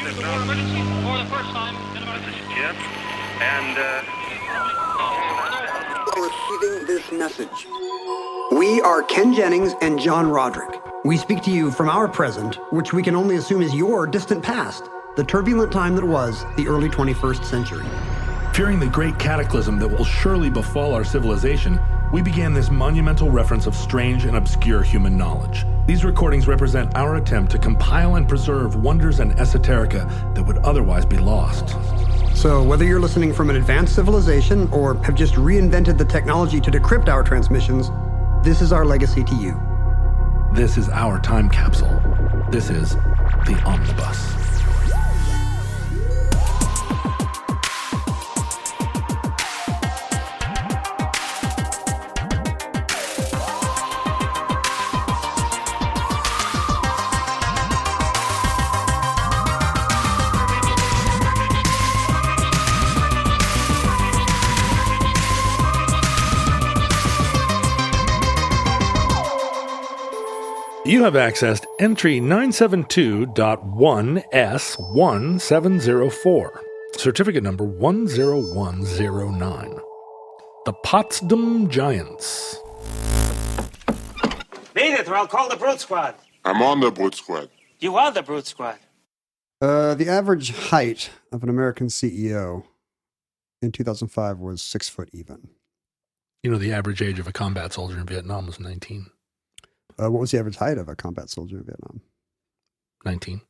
emergency for the first time in emergency. This is Jim, and Receiving this message. We are Ken Jennings and John Roderick. We speak to you from our present, which we can only assume is your distant past, the turbulent time that was the early 21st century. Fearing the great cataclysm that will surely befall our civilization, we began this monumental reference of strange and obscure human knowledge. These recordings represent our attempt to compile and preserve wonders and esoterica that would otherwise be lost. So whether you're listening from an advanced civilization or have just reinvented the technology to decrypt our transmissions, this is our legacy to you. This is our time capsule. This is the Omnibus. You have accessed entry 972.1S1704, certificate number 10109. The Potsdam Giants. Beat it, or I'll call the Brute Squad. I'm on the Brute Squad. You are the Brute Squad. The average height of an American CEO in 2005 was 6 foot even. You know, the average age of a combat soldier in Vietnam was 19. What was the average height of a combat soldier in Vietnam? 19.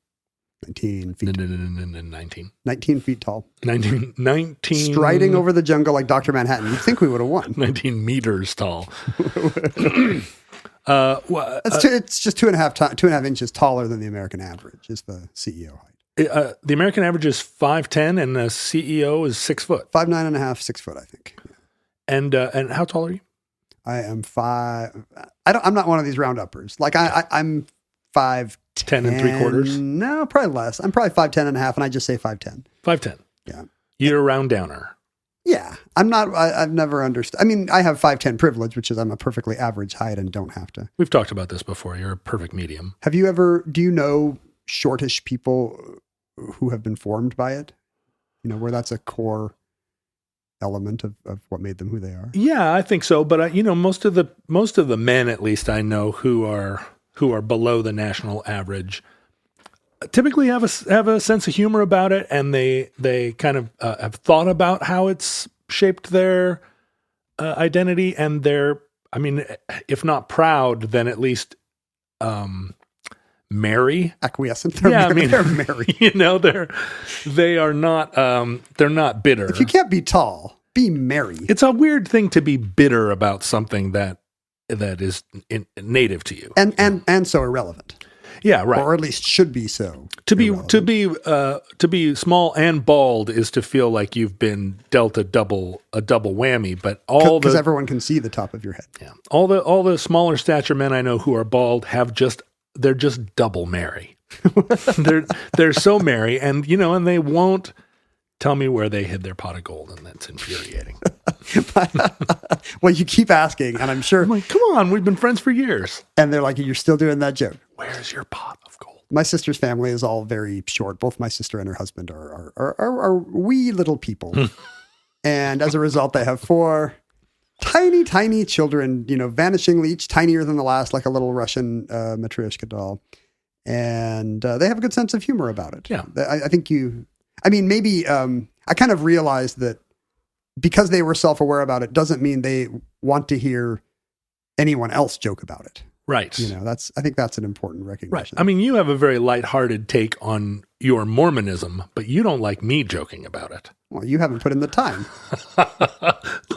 19 feet. 19. 19 feet tall. 19. Striding over the jungle like Dr. Manhattan. You'd think we would have won. 19 meters tall. It's just 2.5 inches taller than the American average is the CEO height. The American average is 5'10", and the CEO is 6 foot. 5'9.5", 6 foot, I think. Yeah. And how tall are you? I am 5. I'm not one of these round uppers. Like I'm 5'10". 10 3/4. No, probably less. I'm probably 5'10.5", and I just say 5'10". 5'10". Yeah. You're a round downer. Yeah. I'm not. I've never understood. I mean, I have 5'10" privilege, which is I'm a perfectly average height and don't have to. We've talked about this before. You're a perfect medium. Do you know shortish people who have been formed by it? You know, where that's a core element of what made them who they are. Yeah, I think so. But most of the men, at least I know, who are below the national average, typically have a sense of humor about it, and they kind of have thought about how it's shaped their identity, and they're, I mean, if not proud, then at least merry, acquiescent. They're merry. You know, they're not bitter. If you can't be tall, be merry. It's a weird thing to be bitter about something that is native to you, and so irrelevant. Yeah, right. Or at least should be so. To be small and bald is to feel like you've been dealt a double whammy. But because everyone can see the top of your head. Yeah, all the smaller stature men I know who are bald they're just double merry. they're so merry, and and they won't tell me where they hid their pot of gold, and that's infuriating. Well, you keep asking, and I'm sure. I'm like, come on, we've been friends for years. And they're like, you're still doing that joke. Where's your pot of gold? My sister's family is all very short. Both my sister and her husband are wee little people. And as a result, they have 4 tiny children, vanishingly each tinier than the last, like a little Russian Matryoshka doll. And they have a good sense of humor about it. Yeah. Maybe I kind of realized that because they were self-aware about it doesn't mean they want to hear anyone else joke about it. Right. I think that's an important recognition. Right. I mean, you have a very lighthearted take on your Mormonism, but you don't like me joking about it. Well, you haven't put in the time.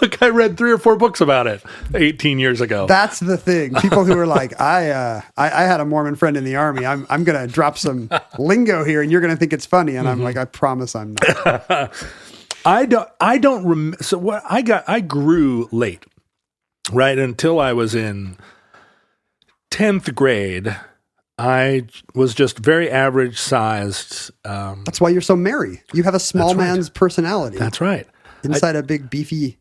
Look, I read 3 or 4 books about it 18 years ago. That's the thing. People who are like, I had a Mormon friend in the army. I'm going to drop some lingo here, and you're going to think it's funny. And I'm like, I promise I'm not. I don't remember. So what I grew late, right? Until I was in 10th grade. I was just very average sized. That's why you're so merry. You have a small man's personality. That's right. Inside a big beefy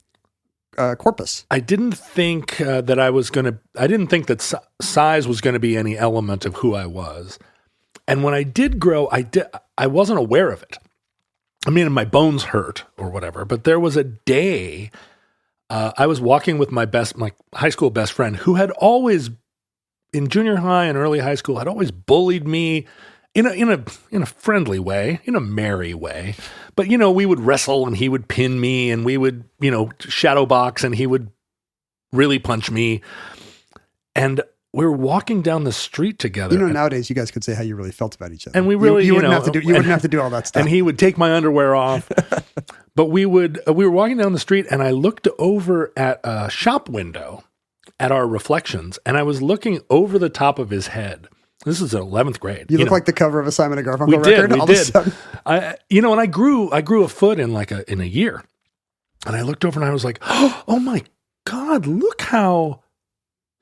corpus. I didn't think I didn't think that size was going to be any element of who I was. And when I did grow, I wasn't aware of it. I mean, my bones hurt or whatever, but there was a day I was walking with my high school best friend who had always, in junior high and early high school, had always bullied me in a friendly way, in a merry way. But, we would wrestle and he would pin me and we would, shadow box and he would really punch me. And we were walking down the street together. Nowadays you guys could say how you really felt about each other. And we really, you wouldn't have to do all that stuff. And he would take my underwear off. But we were walking down the street and I looked over at a shop window at our reflections and I was looking over the top of his head. This is 11th grade. You look like the cover of a Simon & Garfunkel record. We did. And I grew a foot in a year. And I looked over and I was like, oh my God, look how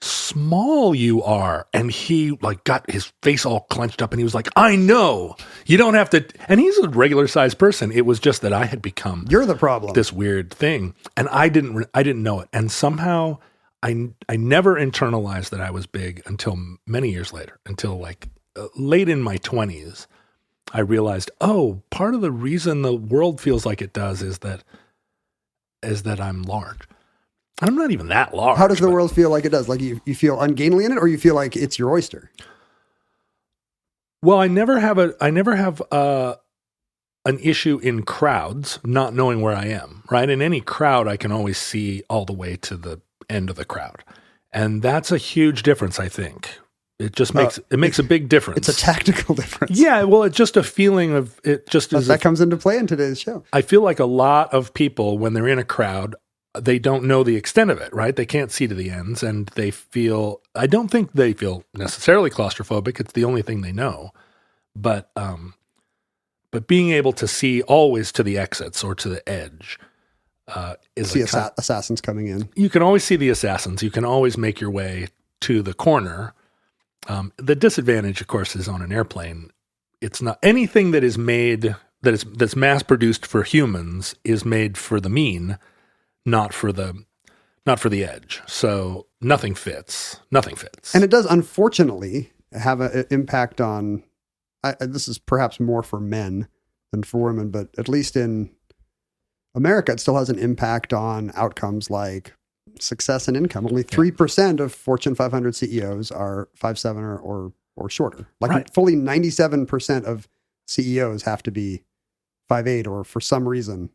small you are. And he got his face all clenched up and he was like, I know you don't have to. And he's a regular sized person. It was just that I had become You're the problem. This weird thing. And I didn't know it. And somehow I never internalized that I was big until many years later, until late in my 20s. I realized, part of the reason the world feels like it does is that I'm large. I'm not even that large. How does the world feel like it does? Like you feel ungainly in it, or you feel like it's your oyster? Well, I never have an issue in crowds not knowing where I am, right? In any crowd, I can always see all the way to the end of the crowd. And that's a huge difference, I think. It just makes a big difference. It's a tactical difference. Yeah, well, it's just a feeling of it. That comes into play in today's show. I feel like a lot of people, when they're in a crowd, they don't know the extent of it, right? They can't see to the ends, and I don't think they feel necessarily claustrophobic. It's the only thing they know. But being able to see always to the exits or to the edge is assassins coming in. You can always see the assassins. You can always make your way to the corner. The disadvantage, of course, is on an airplane. It's not anything that is made that's mass produced for humans is made for the mean, not for the edge. So nothing fits. And it does, unfortunately, have an impact on. This is perhaps more for men than for women, but at least in America, it still has an impact on outcomes like success and income. Only 3% of Fortune 500 CEOs are 5'7" or shorter. Fully 97% of CEOs have to be 5'8", or for some reason,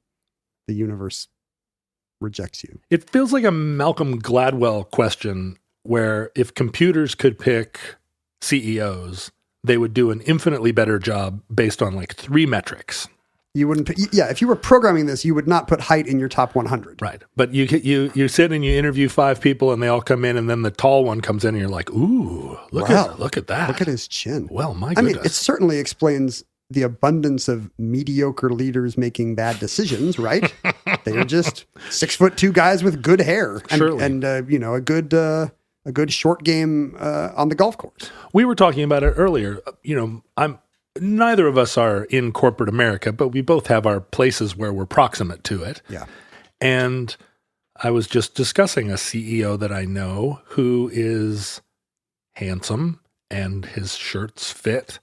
the universe rejects you. It feels like a Malcolm Gladwell question where if computers could pick CEOs, they would do an infinitely better job based on 3 metrics. You wouldn't. If you were programming this, you would not put height in your top 100. Right. But you sit and you interview 5 people and they all come in and then the tall one comes in and you're like, ooh, look at that. Look at his chin. Well, my goodness. I mean, it certainly explains the abundance of mediocre leaders making bad decisions, right? They are just 6'2" guys with good hair and a good short game on the golf course. We were talking about it earlier. Neither of us are in corporate America, but we both have our places where we're proximate to it. Yeah. And I was just discussing a CEO that I know who is handsome and his shirts fit,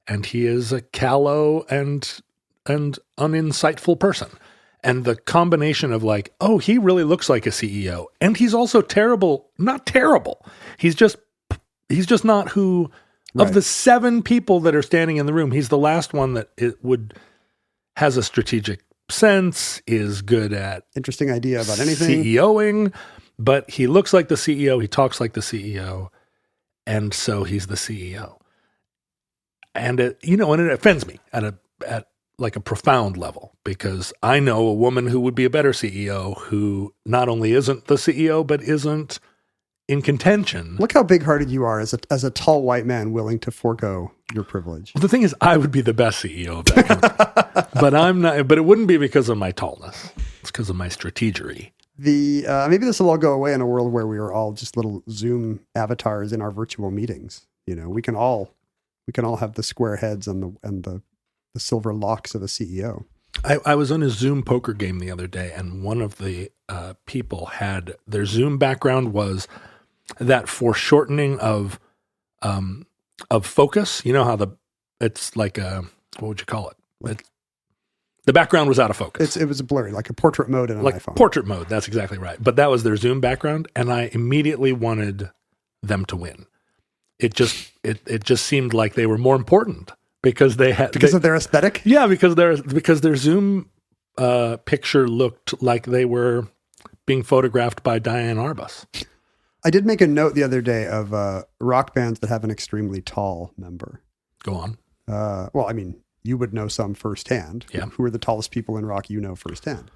and he is a callow and uninsightful person. And the combination of he really looks like a CEO, and he's also not terrible. He's just not who. Right. Of the 7 people that are standing in the room, he's the last one that has a strategic sense, is good at interesting idea about anything, CEOing, but he looks like the CEO, he talks like the CEO, and so he's the CEO. And it offends me at a profound level, because I know a woman who would be a better CEO who not only isn't the CEO but isn't in contention. Look how big-hearted you are as a tall white man willing to forego your privilege. Well, the thing is, I would be the best CEO of that company, but I'm not. But it wouldn't be because of my tallness. It's because of my strategery. Maybe this will all go away in a world where we are all just little Zoom avatars in our virtual meetings. We can all have the square heads and the silver locks of a CEO. I was on a Zoom poker game the other day, and one of the people had their Zoom background was that foreshortening of focus. You know how it's like what would you call it? The background was out of focus. It was blurry, like a portrait mode in an like iPhone. portrait mode. That's exactly right. But that was their Zoom background, and I immediately wanted them to win. It just seemed like they were more important because they had of their aesthetic. Yeah, because their Zoom picture looked like they were being photographed by Diane Arbus. I did make a note the other day of rock bands that have an extremely tall member. Go on. Well, I mean, you would know some firsthand. Yeah. Who are the tallest people in rock you know firsthand?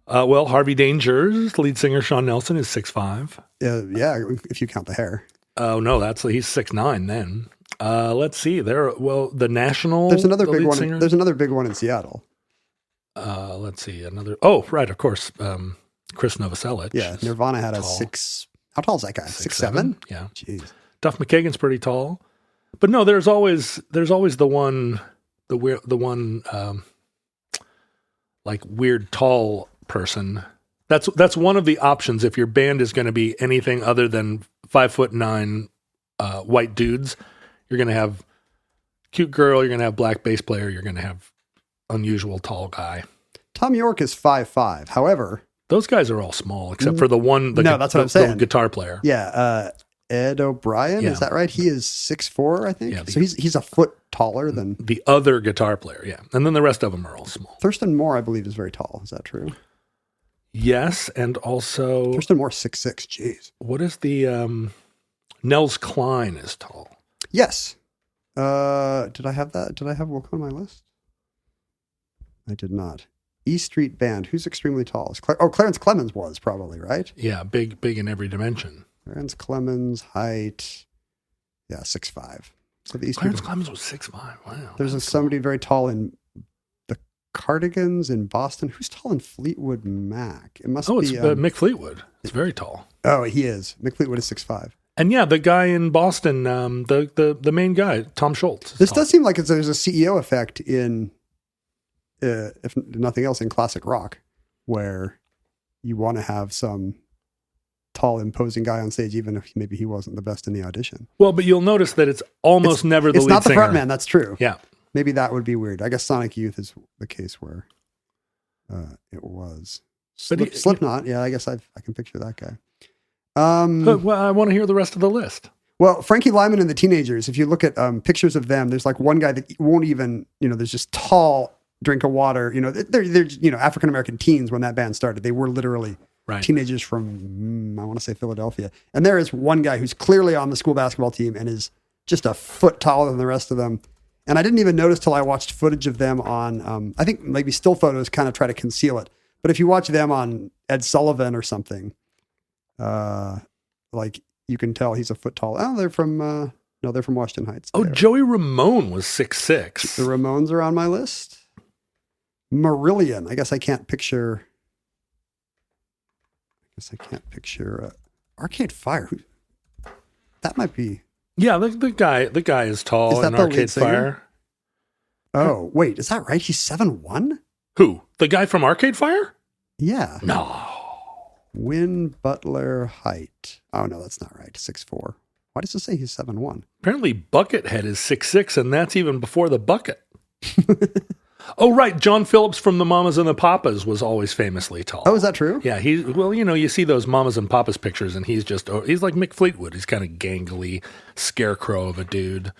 Well, Harvey Danger's lead singer Sean Nelson is 6'5". Yeah, if you count the hair. Oh no, he's 6'9" then. Let's see. The National. There's another big lead one. singer? There's another big one in Seattle. Let's see. Oh, right, of course. Chris Novoselic. Yeah, Nirvana had tall. a 6. How tall is that guy? 6'7"? Yeah. Jeez. Duff McKagan's pretty tall, but no, there's always the one, like weird tall person. That's one of the options if your band is going to be anything other than 5'9" white dudes. You're going to have cute girl. You're going to have black bass player. You're going to have unusual tall guy. Tom York is 5'5". However, those guys are all small except for the one. That's what I'm saying. The guitar player. Yeah. Ed O'Brien, Yeah. is that right? He is 6'4", I think. Yeah, So he's a foot taller than the other guitar player. Yeah, and then the rest of them are all small. Thurston Moore. I believe is very tall. Is that true? Yes, and also Thurston Moore 6'6". Jeez. what is the Nels Klein is tall. Yes. Did I have that? Did I have Wilco on my list? I did not. E Street Band. Who's extremely tall? Clarence Clemens was probably, right? Yeah, big in every dimension. Clarence Clemens, height, 6'5". So the E Street Clarence Band. Clemens was 6'5". Wow. There's somebody very tall in the Cardigans in Boston. Who's tall in Fleetwood Mac? It must it's be Mick Fleetwood. It's very tall. Oh, he is. Mick Fleetwood is 6'5". And yeah, the guy in Boston, the main guy, Tom Schultz. This does seem like there's a CEO effect in, if nothing else, in classic rock, where you want to have some tall, imposing guy on stage, even if maybe he wasn't the best in the audition. Well, but you'll notice that it's almost never the lead singer. It's not the singer. front man. That's true. Yeah. Maybe that would be weird. I guess Sonic Youth is the case where it was. But Slipknot. Yeah, I guess I can picture that guy. Well, I want to hear the rest of the list. Well, Frankie Lyman and the Teenagers, if you look at pictures of them, there's like one guy that won't even, there's just tall drink of water. They're African-American teens when that band started. They were literally teenagers from, I want to say Philadelphia. And there is one guy who's clearly on the school basketball team and is just a foot taller than the rest of them. And I didn't even notice till I watched footage of them on, I think maybe still photos kind of try to conceal it. But if you watch them on Ed Sullivan or something, like you can tell he's a foot tall. Oh, they're from Washington Heights. Oh, Joey Ramone was 6'6". The Ramones are on my list. Marillion. I guess I can't picture. Arcade Fire. That might be. Yeah, the guy is tall. Is that in the Arcade lead singer? Fire. Oh, wait, is that right? He's 7'1"? Who? The guy from Arcade Fire? Yeah. No. Win Butler height. Oh no, that's not right. 6'4". Why does it say he's 7'1"? Apparently Buckethead is 6'6", and that's even before the bucket. Oh, right. John Phillips from the Mamas and the Papas was always famously tall. Oh, is that true? Yeah. You see those Mamas and Papas pictures, and he's like Mick Fleetwood. He's kind of gangly, scarecrow of a dude.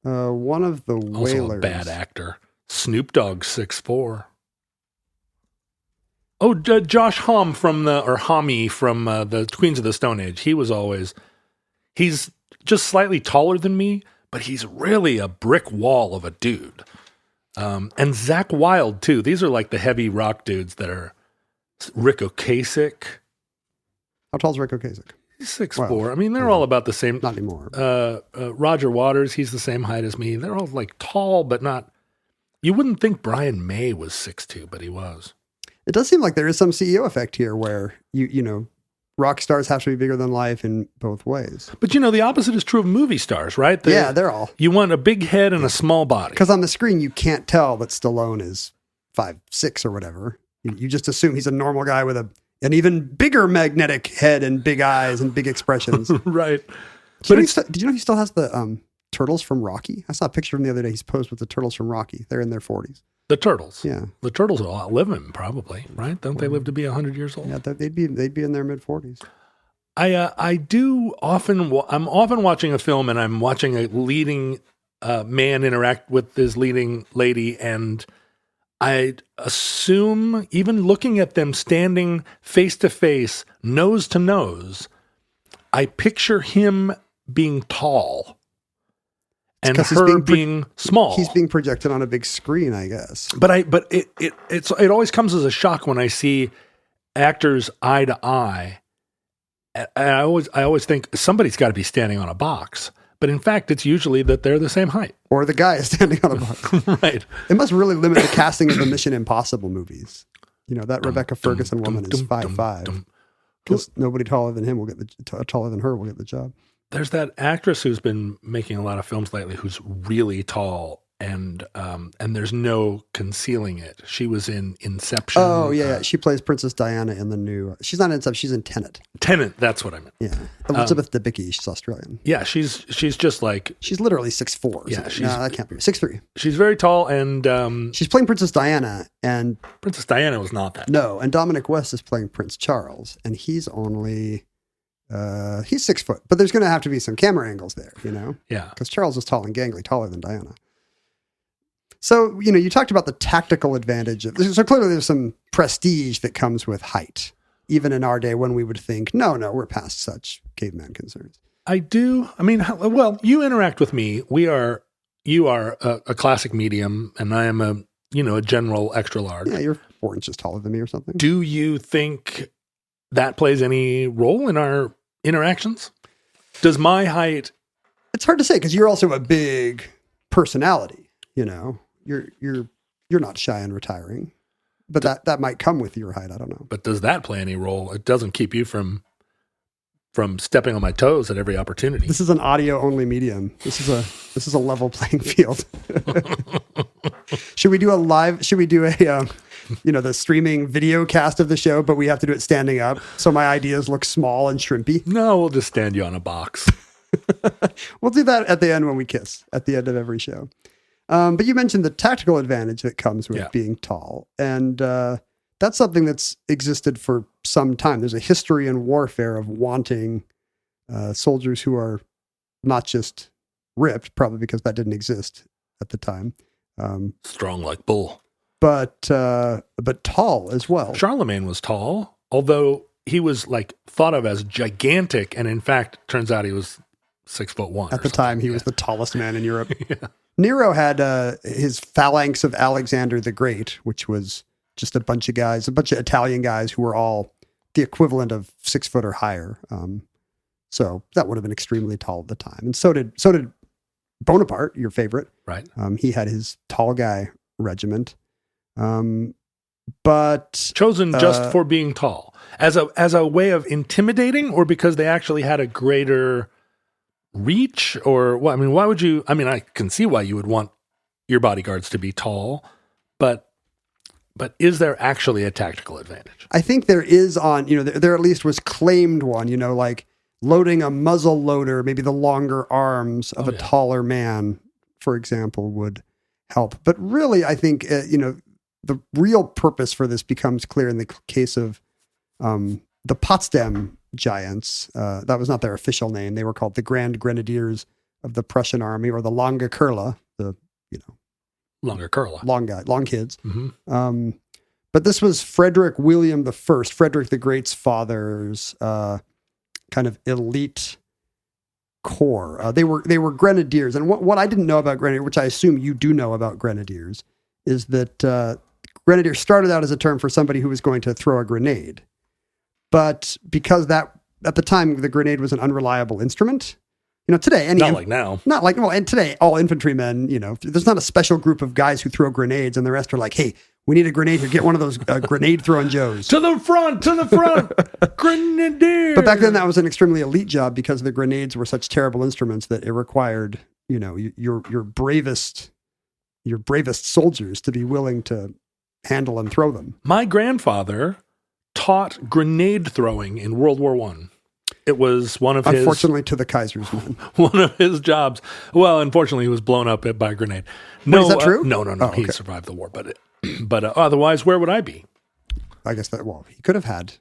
One of the Wailers. Also a bad actor. Snoop Dogg, 6'4". Oh, Josh Homme from the Queens of the Stone Age. He's just slightly taller than me, but he's really a brick wall of a dude. And Zakk Wylde too. These are like the heavy rock dudes that are Rick Ocasek. How tall is Rick Ocasek? He's 6'4". I mean, they're all about the same. Not anymore. Roger Waters, he's the same height as me. They're all like tall, but not. You wouldn't think Brian May was 6'2", but he was. It does seem like there is some CEO effect here where rock stars have to be bigger than life in both ways. But the opposite is true of movie stars, right? They're all. You want a big head and a small body. Because on the screen, you can't tell that Stallone is 5'6" or whatever. You just assume he's a normal guy with an even bigger magnetic head and big eyes and big expressions. Right. Did you know he still has the turtles from Rocky. I saw a picture from the other day. He's posed with the turtles from Rocky. They're in their 40s. The turtles. Yeah. The turtles will outlive him, probably, right? Don't they live to be 100 years old? Yeah, they'd be in their mid 40s. I'm often watching a film and I'm watching a leading man interact with his leading lady, and I assume, even looking at them standing face to face, nose to nose, I picture him being tall and her being small. He's being projected on a big screen, I guess. But it always comes as a shock when I see actors eye to eye. And I always think somebody's got to be standing on a box. But in fact, it's usually that they're the same height. Or the guy is standing on a box. Right. It must really limit the casting of the Mission Impossible movies. You know, that Rebecca Ferguson woman is 5'5". Because nobody taller than her will get the job. There's that actress who's been making a lot of films lately who's really tall, and there's no concealing it. She was in Inception. Oh, yeah. She plays Princess Diana in the new... She's not in Inception. She's in Tenet. Tenet, that's what I meant. Yeah. Elizabeth Debicki. She's Australian. Yeah, she's just like... She's literally 6'4". Yeah, no, that can't be. 6'3". She's very tall, and... she's playing Princess Diana, and... Princess Diana was not that. No, and Dominic West is playing Prince Charles, and he's only... he's 6 foot, but there's going to have to be some camera angles there, you know? Yeah. Because Charles is tall and gangly, taller than Diana. So, you know, you talked about the tactical advantage of this. So clearly there's some prestige that comes with height, even in our day when we would think, no, we're past such caveman concerns. I do. I mean, well, you interact with me. You are a classic medium, and I am a general extra large. Yeah, you're 4 inches taller than me or something. Do you think that plays any role in our interactions? Does my height... It's hard to say, because you're also a big personality, you know? You're not shy and retiring, but that might come with your height. I don't know. But does that play any role? It doesn't keep you from stepping on my toes at every opportunity. This is an audio only medium. This is a level playing field. Should we do a the streaming video cast of the show, but we have to do it standing up so my ideas look small and shrimpy? No, we'll just stand you on a box. We'll do that at the end when we kiss, at the end of every show. But you mentioned the tactical advantage that comes with being tall. And that's something that's existed for some time. There's a history in warfare of wanting soldiers who are not just ripped, probably because that didn't exist at the time. Strong like bull. But tall as well. Charlemagne was tall, although he was thought of as gigantic. And in fact, turns out he was 6'1". At the time, he was the tallest man in Europe. Yeah. Nero had his phalanx of Alexander the Great, which was just a bunch of Italian guys who were all the equivalent of 6 foot or higher. So that would have been extremely tall at the time. And so did Bonaparte, your favorite. Right. He had his tall guy regiment. But chosen just for being tall as a way of intimidating, or because they actually had a greater reach, or what? I mean, why would you? I mean, I can see why you would want your bodyguards to be tall, but is there actually a tactical advantage? I think there is there at least was claimed one, like loading a muzzle loader, maybe the longer arms of a taller man, for example, would help. But really, I think, the real purpose for this becomes clear in the case of the Potsdam giants. That was not their official name. They were called the Grand Grenadiers of the Prussian Army, or the Lange Kurle, Lange Kurle. Long kids. Mm-hmm. But this was Frederick William I, Frederick the Great's father's kind of elite corps. They were grenadiers. And what I didn't know about grenadier, which I assume you do know about grenadiers, is that grenadier started out as a term for somebody who was going to throw a grenade. But because that at the time the grenade was an unreliable instrument, today not like now. And today all infantrymen, there's not a special group of guys who throw grenades and the rest are like, hey, we need a grenade here. Get one of those grenade throwing Joes. To the front, grenadier. But back then that was an extremely elite job because the grenades were such terrible instruments that it required, your bravest soldiers to be willing to handle and throw them. My grandfather taught grenade throwing in World War I. It was one of his, Unfortunately, to the Kaiser's men. one of his jobs. Well, unfortunately, he was blown up by a grenade. No, is that true? No. Oh, He okay. survived the war, but otherwise, where would I be? I guess he could have had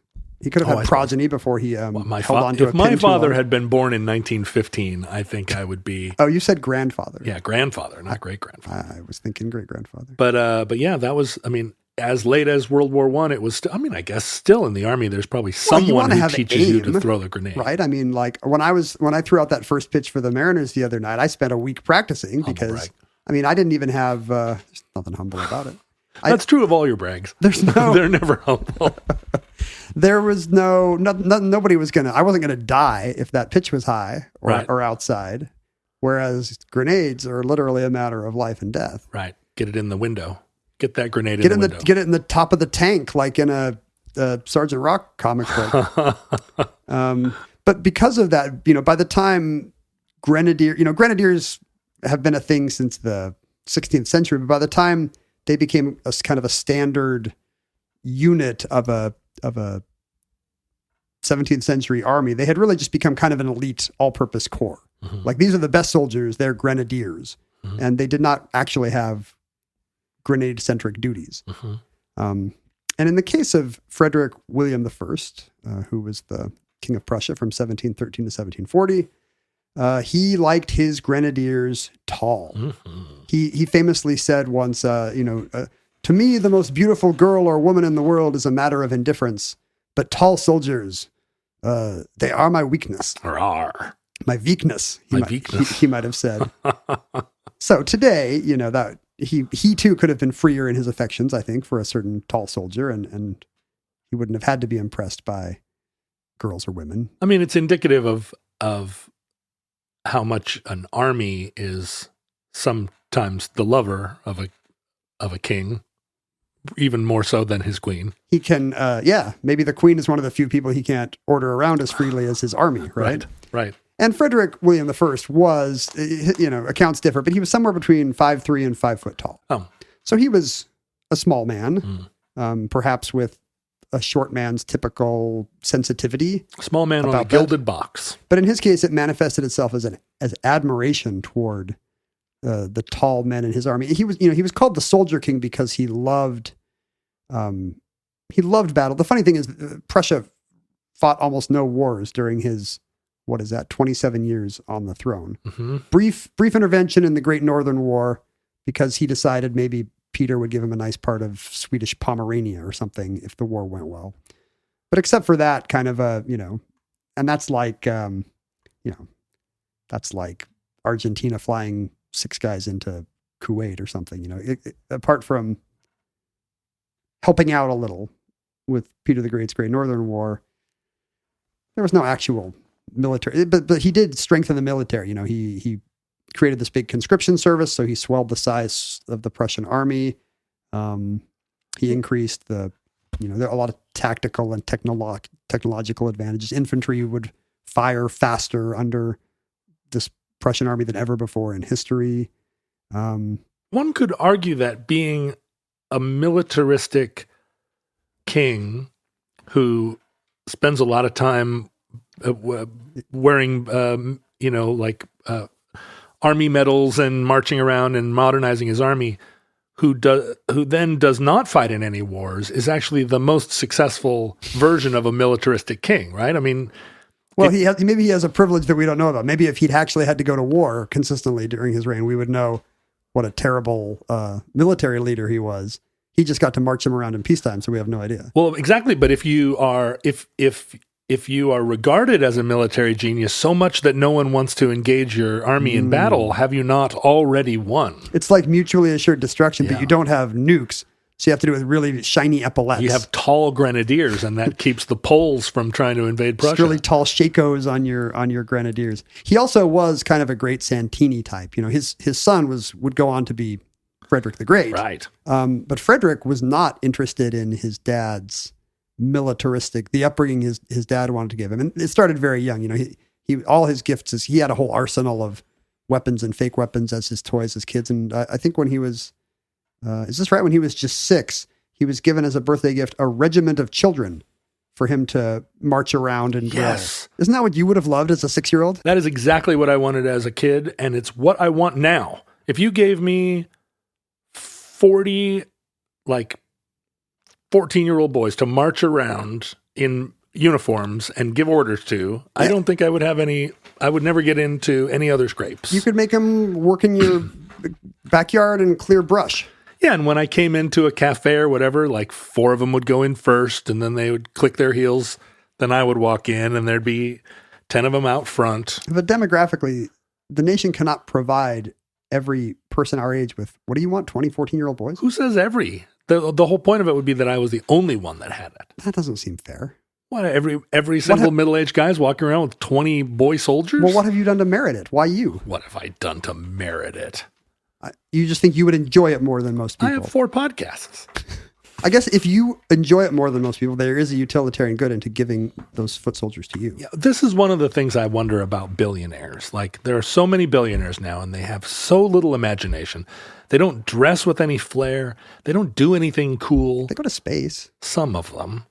progeny before he held on to a If my pin too father long. had been born in 1915, I think I would be. Oh, you said grandfather. Yeah, grandfather, not great grandfather. I was thinking great grandfather. But yeah, that was. I mean, as late as World War I, it was. I guess still in the Army, there's probably you someone wanna who have teaches you aim, to throw the grenade. Right? I mean, like when I threw out that first pitch for the Mariners the other night, I spent a week practicing because brag. I mean, I didn't even have. There's nothing humble about it. That's true of all your brags. There's no. They're never humble. There was nobody was I wasn't gonna die if that pitch was high or outside. Whereas grenades are literally a matter of life and death. Right. Get it in the window. Get that grenade in the window. Get it in the top of the tank, like in a Sergeant Rock comic book. But because of that, by the time grenadiers have been a thing since the 16th century, but by the time they became a kind of a standard unit of a 17th century army, they had really just become kind of an elite all-purpose corps. Mm-hmm. Like these are the best soldiers, they're grenadiers. Mm-hmm. And they did not actually have grenade-centric duties. Mm-hmm. And in the case of Frederick William I, who was the King of Prussia from 1713 to 1740, he liked his grenadiers tall. Mm-hmm. He famously said once, to me, the most beautiful girl or woman in the world is a matter of indifference, but tall soldiers, they are my weakness. Rawr. My weakness, Weakness. he might have said. So today, that he too could have been freer in his affections, I think, for a certain tall soldier, and he wouldn't have had to be impressed by girls or women. I mean, it's indicative of how much an army is sometimes the lover of a king, even more so than his queen. He can, maybe the queen is one of the few people he can't order around as freely as his army, right? Right. And Frederick William I was, accounts differ, but he was somewhere between 5'3" and 5 foot tall. Oh. So he was a small man, perhaps with a short man's typical sensitivity. Small man on a about gilded box. But in his case, it manifested itself as admiration toward the tall men in his army. He was called the Soldier King because he loved battle. The funny thing is, Prussia fought almost no wars during his 27 years on the throne. Mm-hmm. Brief intervention in the Great Northern War because he decided maybe Peter would give him a nice part of Swedish Pomerania or something if the war went well. But except for that kind of and that's like, that's like Argentina flying 6 guys into Kuwait or something, apart from helping out a little with Peter the Great's Great Northern War, there was no actual military, but he did strengthen the military. He created this big conscription service, so he swelled the size of the Prussian army. He increased there are a lot of tactical and technological advantages. Infantry would fire faster under this Prussian army than ever before in history. One could argue that being a militaristic king who spends a lot of time wearing, army medals and marching around and modernizing his army, who then does not fight in any wars, is actually the most successful version of a militaristic king, right? I mean, well, maybe he has a privilege that we don't know about. Maybe if he'd actually had to go to war consistently during his reign, we would know what a terrible military leader he was. He just got to march him around in peacetime, so we have no idea. Well, exactly. But if you are regarded as a military genius so much that no one wants to engage your army in battle, have you not already won? It's like mutually assured destruction, but Yeah. you don't have nukes, so you have to do it with really shiny epaulets. You have tall grenadiers, and that keeps the Poles from trying to invade Prussia. Just really tall shakos on your grenadiers. He also was kind of a great Santini type. His son would go on to be Frederick the Great. Right. But Frederick was not interested in his dad's the upbringing his dad wanted to give him. And it started very young. He all his gifts he had a whole arsenal of weapons and fake weapons as his toys as kids. And I think when he was, is this right? When he was just 6, he was given as a birthday gift a regiment of children for him to march around and drill. Yes. Isn't that what you would have loved as a 6-year-old? That is exactly what I wanted as a kid, and it's what I want now. If you gave me 40, 14-year-old boys to march around in uniforms and give orders to, I don't think I would have any, I would never get into any other scrapes. You could make them work in your backyard and clear brush. Yeah, and when I came into a cafe or whatever, 4 of them would go in first, and then they would click their heels. Then I would walk in, and there'd be 10 of them out front. But demographically, the nation cannot provide every person our age with, what do you want, 20, 14-year-old boys? Who says every? The whole point of it would be that I was the only one that had it. That doesn't seem fair. What, every single middle-aged guy is walking around with 20 boy soldiers? Well, what have you done to merit it? Why you? What have I done to merit it? You just think you would enjoy it more than most people. I have 4 podcasts. I guess if you enjoy it more than most people, there is a utilitarian good into giving those foot soldiers to you. Yeah, this is one of the things I wonder about billionaires. There are so many billionaires now, and they have so little imagination. They don't dress with any flair. They don't do anything cool. They go to space. Some of them.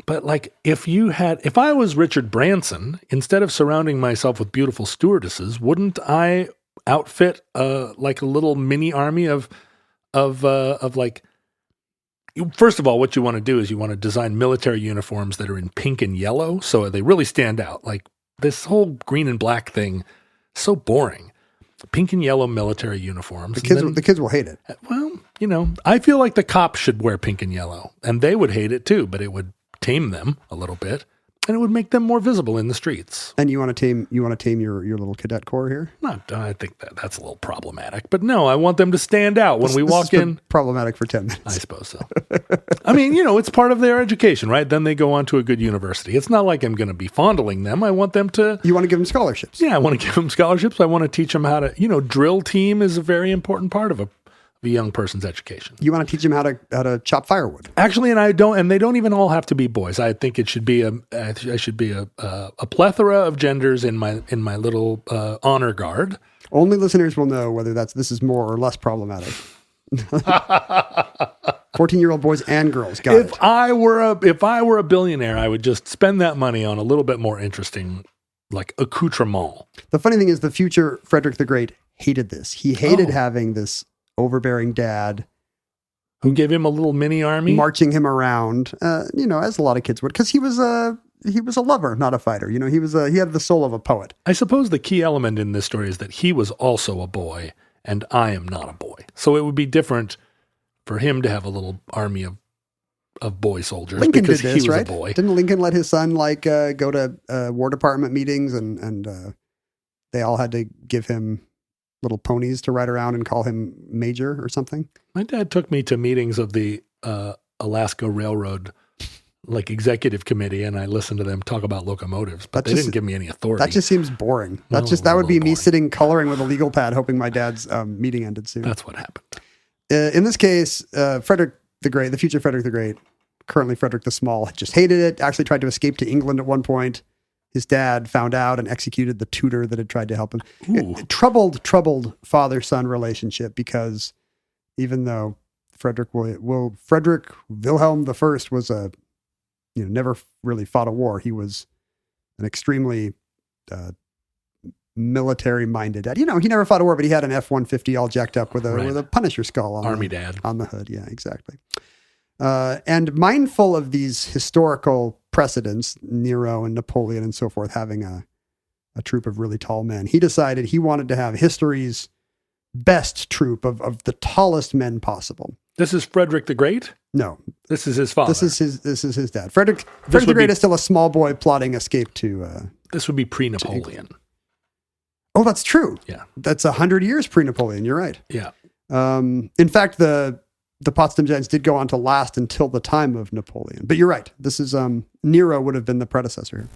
But if I was Richard Branson, instead of surrounding myself with beautiful stewardesses, wouldn't I outfit a little mini army of first of all, what you want to do is you want to design military uniforms that are in pink and yellow, so they really stand out. This whole green and black thing, so boring. Pink and yellow military uniforms. The kids will hate it. Well, I feel like the cops should wear pink and yellow, and they would hate it too, but it would tame them a little bit, and it would make them more visible in the streets. And you want to tame your little cadet corps here? I think that's a little problematic, but no, I want them to stand out when we walk in. Problematic for 10 minutes. I suppose so. I mean, it's part of their education, right? Then they go on to a good university. It's not like I'm going to be fondling them. I want them to. You want to give them scholarships? Yeah, I want to give them scholarships. I want to teach them how to. Drill team is a very important part of a young person's education. You want to teach them how to chop firewood? Actually, and they don't even all have to be boys. I think it should be a plethora of genders in my little honor guard. Only listeners will know whether this is more or less problematic. 14-year-old boys and girls. If I were a billionaire, I would just spend that money on a little bit more interesting, accoutrement. The funny thing is, the future Frederick the Great hated this. He hated having this overbearing dad who gave him a little mini army marching him around, as a lot of kids would, because he was a lover, not a fighter. He had the soul of a poet. I suppose the key element in this story is that he was also a boy and I am not a boy. So it would be different for him to have a little army of boy soldiers. Lincoln because did this, he was right? a boy. Didn't Lincoln let his son go to War Department meetings and they all had to give him little ponies to ride around and call him Major or something? My dad took me to meetings of the Alaska Railroad executive committee, and I listened to them talk about lolocomotives, but they didn't give me any authority. That just seems boring. That would be me sitting coloring with a legal pad, hoping my dad's meeting ended soon. That's what happened. In this case, Frederick the Great, the future Frederick the Great, currently Frederick the Small, just hated it, actually tried to escape to England at one point. His dad found out and executed the tutor that had tried to help him. Troubled father-son relationship, because even though Frederick Wilhelm I was never really fought a war, he was an extremely military-minded dad. He never fought a war, but he had an F-150 all jacked up with a Punisher skull on dad on the hood. Yeah, exactly. And mindful of these historical precedents, Nero and Napoleon and so forth, having a troop of really tall men, he decided he wanted to have history's best troop of the tallest men possible. This is Frederick the Great? No. This is his father. This is his dad. Frederick the Great is still a small boy plotting escape to... this would be pre-Napoleon. Oh, that's true. Yeah. That's 100 years pre-Napoleon. You're right. Yeah. In fact, the Potsdam Giants did go on to last until the time of Napoleon. But you're right. This is Nero would have been the predecessor.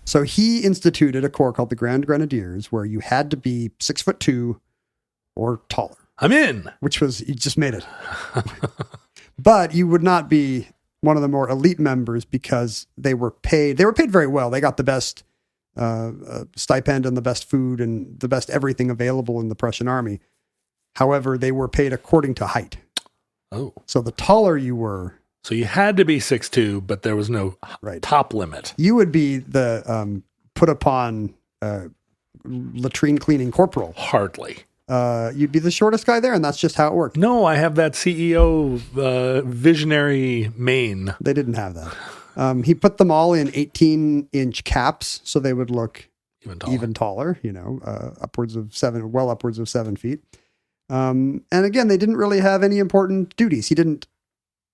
So he instituted a corps called the Grand Grenadiers, where you had to be 6'2" or taller. I'm in. Which was, you just made it. But you would not be one of the more elite members because they were paid very well. They got the best stipend and the best food and the best everything available in the Prussian army. However, they were paid according to height. Oh. So the taller you were, So you had to be 6'2", but there was no Right. top limit. You would be the put upon latrine cleaning corporal. Hardly. You'd be the shortest guy there, and that's just how it worked. No, I have that CEO visionary mane. They didn't have that. He put them all in 18-inch caps, so they would look even taller. Upwards of 7 feet. And again, they didn't really have any important duties. He didn't,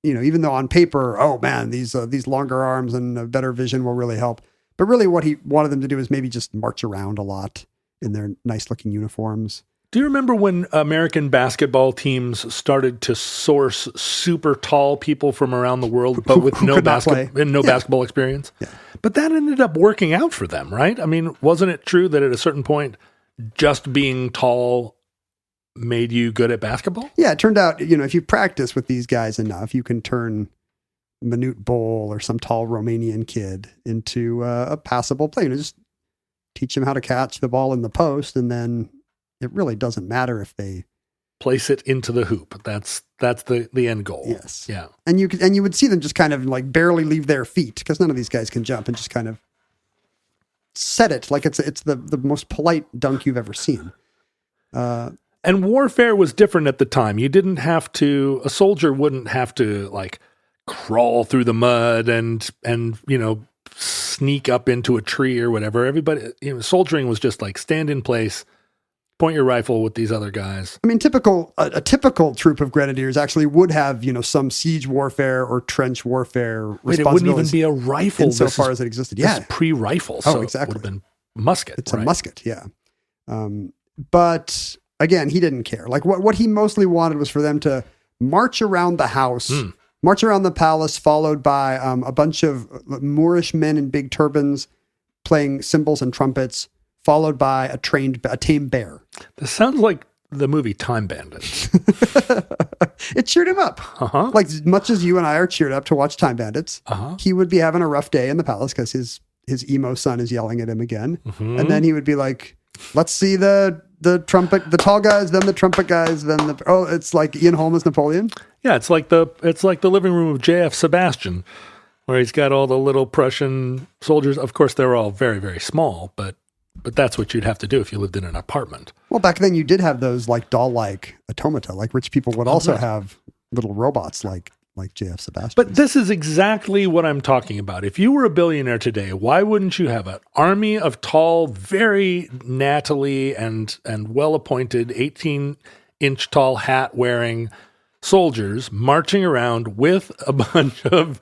even though on paper, oh man, these longer arms and better vision will really help. But really, what he wanted them to do is maybe just march around a lot in their nice-looking uniforms. Do you remember when American basketball teams started to source super tall people from around the world, but with no basketball experience? Yeah. But that ended up working out for them, right? I mean, wasn't it true that at a certain point, just being tall made you good at basketball? Yeah, it turned out, if you practice with these guys enough, you can turn Manute Bol or some tall Romanian kid into a passable player. Just teach him how to catch the ball in the post, and then it really doesn't matter if they place it into the hoop. That's the end goal. Yes. Yeah. And you would see them just kind of like barely leave their feet, because none of these guys can jump, and just kind of set it like it's the most polite dunk you've ever seen. And warfare was different at the time. A soldier wouldn't have to like crawl through the mud and sneak up into a tree or whatever. Everybody, soldiering was just like stand in place, point your rifle with these other guys. I mean, a typical troop of grenadiers actually would have, some siege warfare or trench warfare Wait, it wouldn't even be a rifle insofar as it existed. Yeah. It's pre-rifle. Oh, so exactly. It would have been musket. It's right? a musket, yeah. But again, he didn't care. Like what he mostly wanted was for them to march around the house, march around the palace, followed by a bunch of Moorish men in big turbans playing cymbals and trumpets, followed by a tame bear. This sounds like the movie Time Bandits. It cheered him up. Uh-huh. Like as much as you and I are cheered up to watch Time Bandits, he would be having a rough day in the palace because his emo son is yelling at him again. Mm-hmm. And then he would be like, let's see the trumpet, the tall guys, then the trumpet guys, then it's like Ian Holm as Napoleon. Yeah, it's like the living room of J.F. Sebastian, where he's got all the little Prussian soldiers. Of course, they're all very, very small, but that's what you'd have to do if you lived in an apartment. Well, back then you did have those like doll-like automata. Like rich people would also have little robots like J.F. Sebastian. But this is exactly what I'm talking about. If you were a billionaire today, why wouldn't you have an army of tall, very nattily and well-appointed 18-inch tall hat-wearing soldiers marching around with a bunch of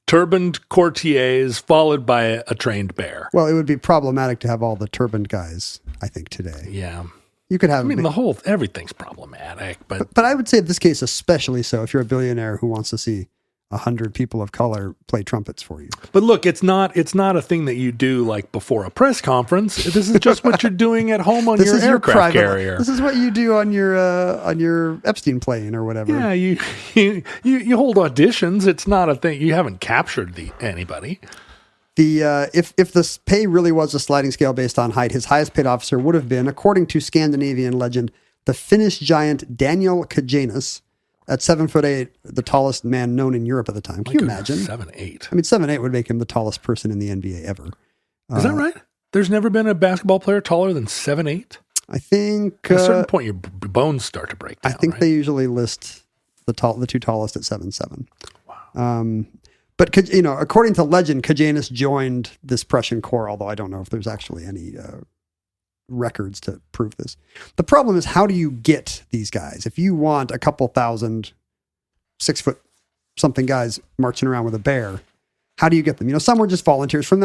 turbaned courtiers followed by a trained bear? Well, it would be problematic to have all the turbaned guys, I think, today. Yeah. You could have... I mean, everything's problematic, but I would say in this case, especially so, if you're a billionaire who wants to see 100 people of color play trumpets for you. But look, it's not a thing that you do like before a press conference. This is just what you're doing at home on your aircraft carrier. This is what you do on your Epstein plane or whatever. Yeah, you hold auditions. It's not a thing. You haven't captured anybody. If the pay really was a sliding scale based on height, his highest paid officer would have been, according to Scandinavian legend, the Finnish giant Daniel Kajanus. At 7'8", the tallest man known in Europe at the time. Can you imagine? 7'8". I mean, 7'8" would make him the tallest person in the NBA ever. Is that right? There's never been a basketball player taller than 7'8"? I think... At a certain point, your bones start to break down, I think right? they usually list the two tallest at 7'7". Wow. But, according to legend, Kajanus joined this Prussian corps, although I don't know if there's actually any records to prove this. The problem is, how do you get these guys? If you want a couple thousand 6-foot-something guys marching around with a bear, how do you get them? Some were just volunteers from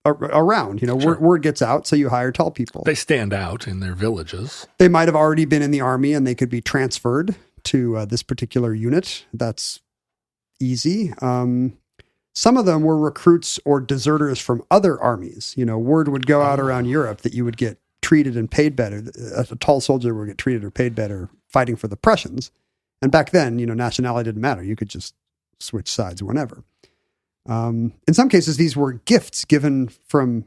around. Sure. Word gets out, so you hire tall people. They stand out in their villages. They might have already been in the army, and they could be transferred to this particular unit. That's easy. Some of them were recruits or deserters from other armies. Word would go out around Europe that you would get treated and paid better. A tall soldier would get treated or paid better fighting for the Prussians. And back then, nationality didn't matter. You could just switch sides whenever. In some cases, these were gifts given from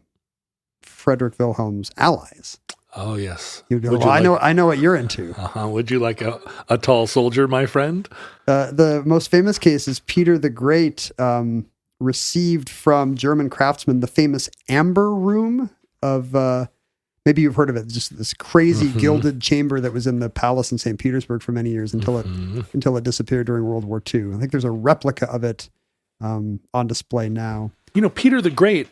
Frederick Wilhelm's allies. Oh, yes. He would go, Would well, you I know what you're into. Would you like a tall soldier, my friend? The most famous case is Peter the Great received from German craftsmen the famous amber room of, maybe you've heard of it, just this crazy gilded chamber that was in the palace in St. Petersburg for many years until it disappeared during World War II. I think there's a replica of it on display now. You know, Peter the Great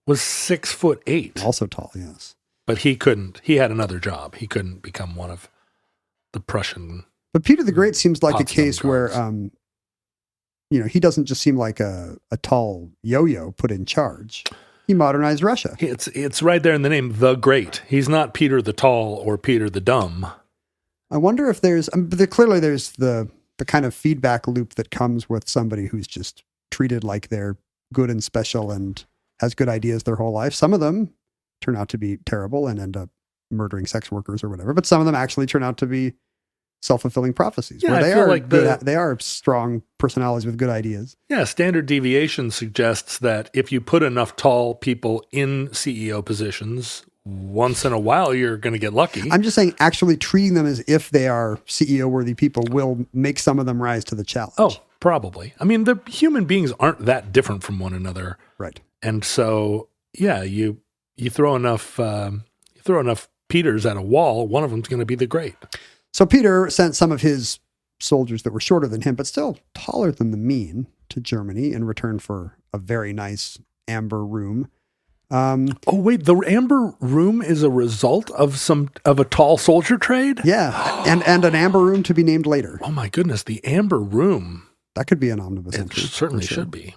was 6'8", Also tall, yes. but he couldn't. He had another job. He couldn't become one of the Prussian. But Peter the Great seems like Potsdam a case where, guards. He doesn't just seem like a tall yo-yo put in charge. He modernized Russia. It's right there in the name, the Great. He's not Peter the Tall or Peter the Dumb. I wonder if there's the kind of feedback loop that comes with somebody who's just treated like they're good and special and has good ideas their whole life. Some of them turn out to be terrible and end up murdering sex workers or whatever, but some of them actually turn out to be self-fulfilling prophecies. Yeah, where they I feel are like they are strong personalities with good ideas. Yeah, standard deviation suggests that if you put enough tall people in CEO positions, once in a while you're going to get lucky. I'm just saying actually treating them as if they are CEO-worthy people will make some of them rise to the challenge. Oh, probably. I mean, the human beings aren't that different from one another. Right. And so, yeah, you throw enough Peters at a wall, one of them's going to be the Great. So Peter sent some of his soldiers that were shorter than him, but still taller than the mean, to Germany in return for a very nice amber room. Oh wait, the amber room is a result of a tall soldier trade? Yeah, and an amber room to be named later. Oh my goodness, the amber room. That could be an omnibus It entry. certainly for sure. should be.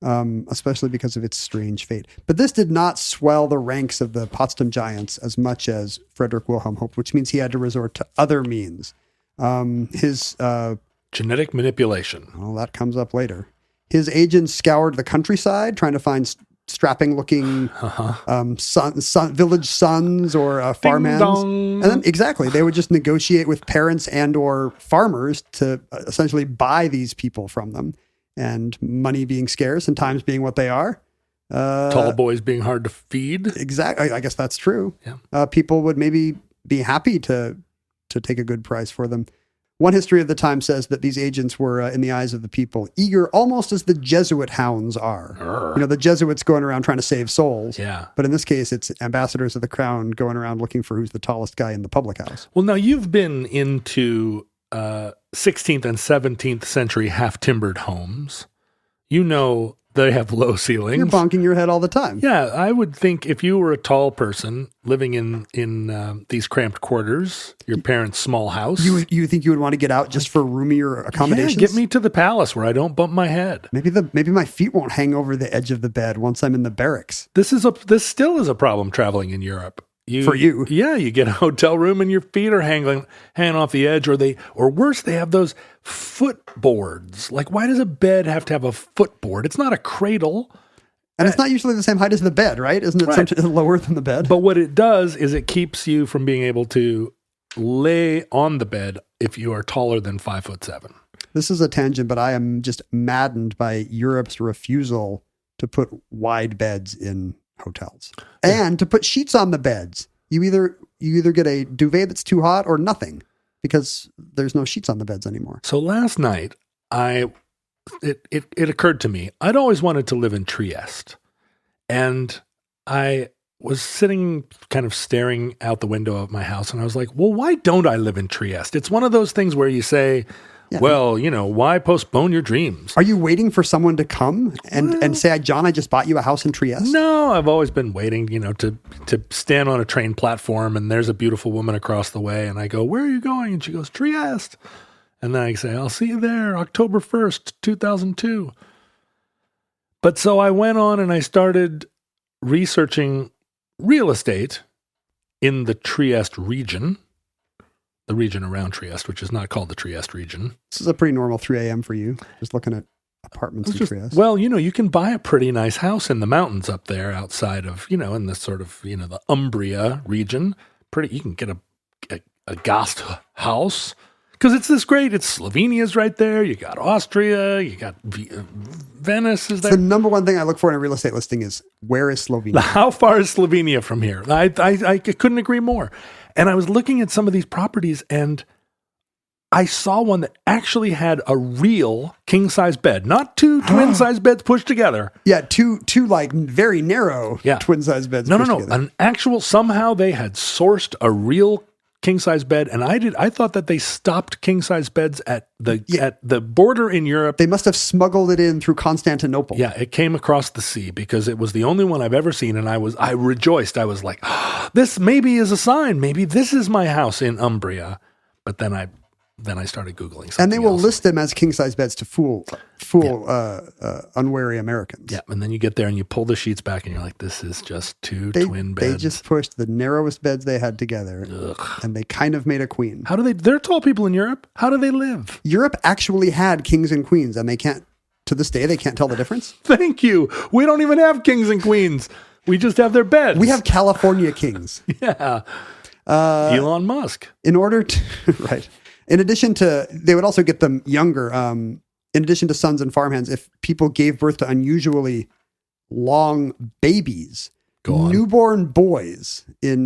Especially because of its strange fate. But this did not swell the ranks of the Potsdam giants as much as Frederick Wilhelm hoped, which means he had to resort to other means. His genetic manipulation. Well, that comes up later. His agents scoured the countryside trying to find strapping-looking village sons or farmhands. And then, exactly, they would just negotiate with parents and or farmers to essentially buy these people from them. And money being scarce and times being what they are. Tall boys being hard to feed. Exactly. I guess that's true. Yeah. People would maybe be happy to take a good price for them. One history of the time says that these agents were, in the eyes of the people, eager almost as the Jesuit hounds are. You know, the Jesuits going around trying to save souls. Yeah. But in this case, it's ambassadors of the crown going around looking for who's the tallest guy in the public house. Well, now you've been into 16th and 17th century half-timbered homes. You know they have low ceilings. You're bonking your head all the time. Yeah, I would think if you were a tall person living in these cramped quarters, your parents' small house. You think you would want to get out just for roomier accommodations? Yeah, get me to the palace where I don't bump my head. Maybe my feet won't hang over the edge of the bed once I'm in the barracks. This still is a problem traveling in Europe. For you. Yeah, you get a hotel room and your feet are hanging off the edge, or worse, they have those footboards. Like, why does a bed have to have a footboard? It's not a cradle. And it's not usually the same height as the bed, right? Isn't it something lower than the bed? But what it does is it keeps you from being able to lay on the bed if you are taller than 5'7". This is a tangent, but I am just maddened by Europe's refusal to put wide beds in hotels and to put sheets on the beds. You either get a duvet that's too hot or nothing because there's no sheets on the beds anymore. So last night, it occurred to me, I'd always wanted to live in Trieste, and I was sitting kind of staring out the window of my house, and I was like, well, why don't I live in Trieste? It's one of those things where you say, well, why postpone your dreams? Are you waiting for someone to come and say, John, I just bought you a house in Trieste? No, I've always been waiting, to stand on a train platform and there's a beautiful woman across the way and I go, where are you going? And she goes, Trieste. And then I say, I'll see you there, October 1st, 2002. But so I went on and I started researching real estate in the Trieste region. The region around Trieste, which is not called the Trieste region. This is a pretty normal 3 a.m. for you, just looking at apartments in Trieste. Well, you can buy a pretty nice house in the mountains up there outside of, in the sort of, the Umbria region. You can get a Gast house, Because it's this great. It's Slovenia's right there. You got Austria. You got Venice is The there. number one thing I look for in a real estate listing is, where is Slovenia? How far is Slovenia from here? I couldn't agree more. And I was looking at some of these properties, and I saw one that actually had a real king-size bed, not two twin-size beds pushed together. Yeah, two like very narrow twin-size beds. No, pushed no. together. An actual, somehow they had sourced a real king-size bed, and I thought that they stopped king-size beds at the border in Europe. They must have smuggled it in through Constantinople. Yeah, it came across the sea because it was the only one I've ever seen, and I rejoiced. I was like, this maybe is a sign. Maybe this is my house in Umbria. But then I started Googling something And they will else. list them as king-size beds to fool unwary Americans. Yeah, and then you get there and you pull the sheets back and you're like, this is just two twin beds. They just pushed the narrowest beds they had together, and they kind of made a queen. How do they, they're tall people in Europe. How do they live? Europe actually had kings and queens, and they can't, to this day, they can't tell the difference. Thank you. We don't even have kings and queens. We just have their beds. We have California kings. Yeah. Elon Musk. In order to, right. In addition to, they would also get them younger. In addition to sons and farmhands, if people gave birth to unusually long babies, newborn boys in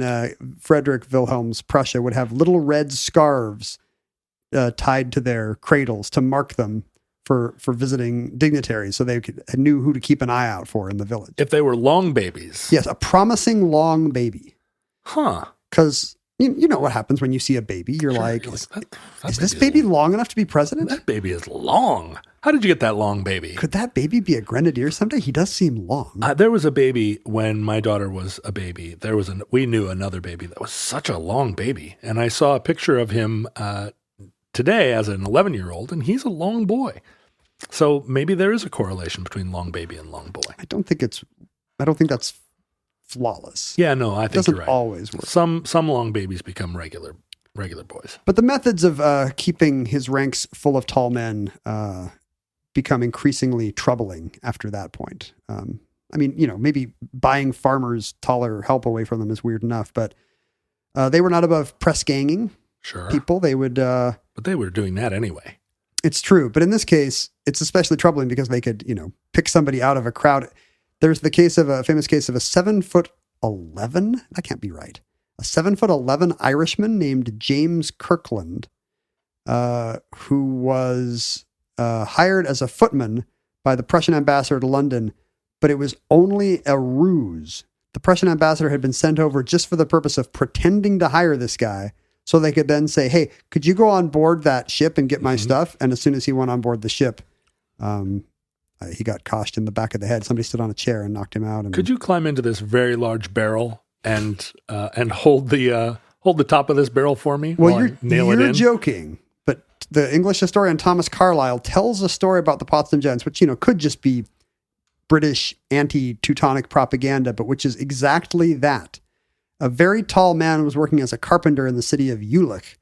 Frederick Wilhelm's Prussia would have little red scarves tied to their cradles to mark them for visiting dignitaries, so they knew who to keep an eye out for in the village. If they were long babies. Yes, a promising long baby. Huh. Because you know what happens when you see a baby. You're like, is this baby long enough to be president? That baby is long. How did you get that long baby? Could that baby be a grenadier someday? He does seem long. There was a baby when my daughter was a baby. We knew another baby that was such a long baby. And I saw a picture of him today as an 11-year-old, and he's a long boy. So maybe there is a correlation between long baby and long boy. I don't think that's flawless. Yeah, no, I think doesn't you're right. always work. Some long babies become regular boys. But the methods of keeping his ranks full of tall men become increasingly troubling after that point. I mean, maybe buying farmers taller help away from them is weird enough, but they were not above press ganging people. They would, but they were doing that anyway. It's true, but in this case, it's especially troubling because they could, pick somebody out of a crowd. There's the famous case of a 7'11". That can't be right. A 7'11" Irishman named James Kirkland, who was hired as a footman by the Prussian ambassador to London, but it was only a ruse. The Prussian ambassador had been sent over just for the purpose of pretending to hire this guy, so they could then say, "Hey, could you go on board that ship and get my stuff?" And as soon as he went on board the ship, he got coshed in the back of the head. Somebody stood on a chair and knocked him out. Could you climb into this very large barrel and hold the top of this barrel for me? Well, you're joking, but the English historian Thomas Carlyle tells a story about the Potsdam Giants, which could just be British anti-Teutonic propaganda, but which is exactly that. A very tall man was working as a carpenter in the city of Jülich.